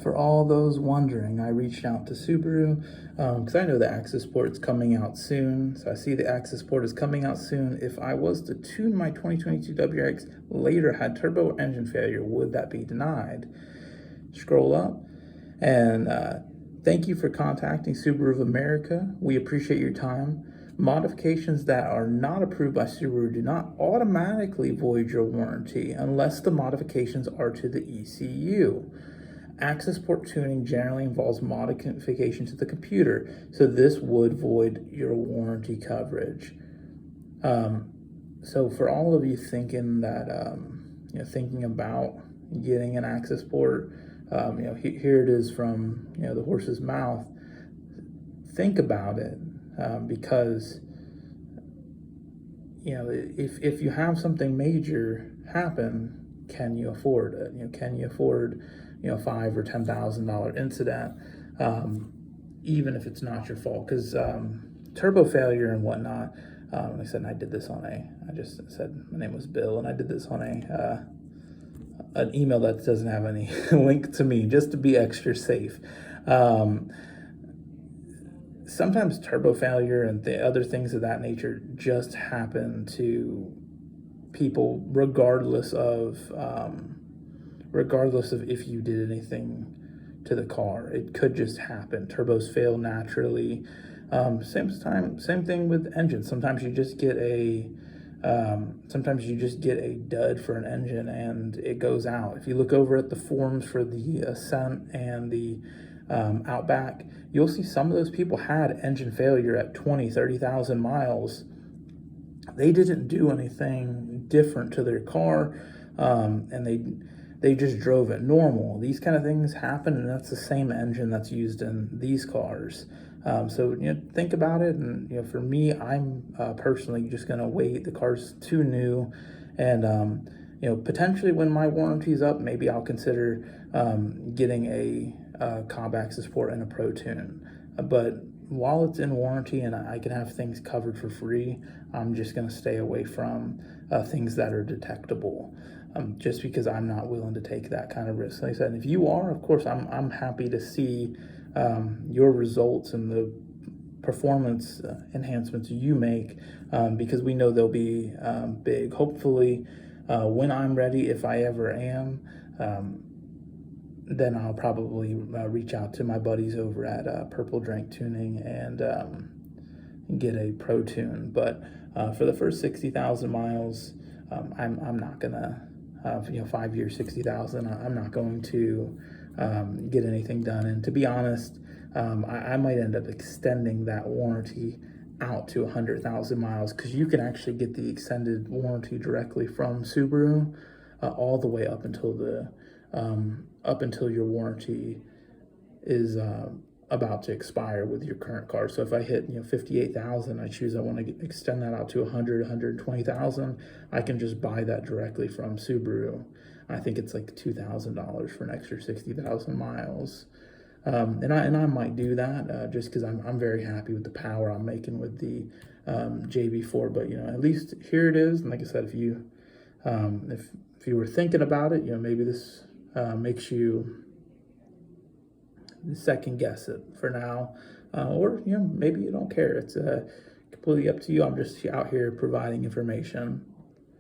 For all those wondering, I reached out to Subaru because I know the Access Port is coming out soon. So I see the Access Port is coming out soon. If I was to tune my 2022 WRX later had turbo engine failure, would that be denied? Scroll up and thank you for contacting Subaru of America. We appreciate your time. Modifications that are not approved by Subaru do not automatically void your warranty unless the modifications are to the ECU. Access port tuning generally involves modification to the computer, so this would void your warranty coverage. So for all of you thinking that, thinking about getting an access port, here it is from, the horse's mouth. Think about it, because, if you have something major happen, can you afford it? Can you afford, $5,000 or $10,000 incident, even if it's not your fault? Because turbo failure and whatnot. Like I said, I did this on I just said my name was Bill, and I did this on an email that doesn't have any link to me, just to be extra safe. Sometimes turbo failure and the other things of that nature just happen to people, regardless of if you did anything to the car. It could just happen. Turbos fail naturally. Same thing with engines. Sometimes you just get a dud for an engine and it goes out. If you look over at the forums for the Ascent and the Outback, you'll see some of those people had engine failure at 30,000 miles. They didn't do anything different to their car, and they just drove it normal. These kind of things happen, and that's the same engine that's used in these cars. So think about it, and for me, I'm personally just gonna wait. The car's too new, and potentially when my warranty's up, maybe I'll consider getting a Cobb Access Port and a Pro Tune. But while it's in warranty and I can have things covered for free, I'm just gonna stay away from things that are detectable. Just because I'm not willing to take that kind of risk. Like I said, if you are, of course, I'm happy to see your results and the performance enhancements you make, because we know they'll be big. Hopefully, when I'm ready, if I ever am, then I'll probably reach out to my buddies over at Purple Drink Tuning and get a Pro Tune. But for the first 60,000 miles, I'm not gonna. 5 years, 60,000. I'm not going to get anything done. And to be honest, I might end up extending that warranty out to 100,000 miles, because you can actually get the extended warranty directly from Subaru, all the way up until your warranty is about to expire with your current car. So if I hit 58,000, I want to extend that out to 120,000. I can just buy that directly from Subaru. I think it's like $2,000 for an extra 60,000 miles. And I might do that just because I'm very happy with the power I'm making with the JB4. But at least here it is. And like I said, if you were thinking about it, maybe this makes you second guess it for now, or maybe you don't care. It's completely up to you. I'm just out here providing information.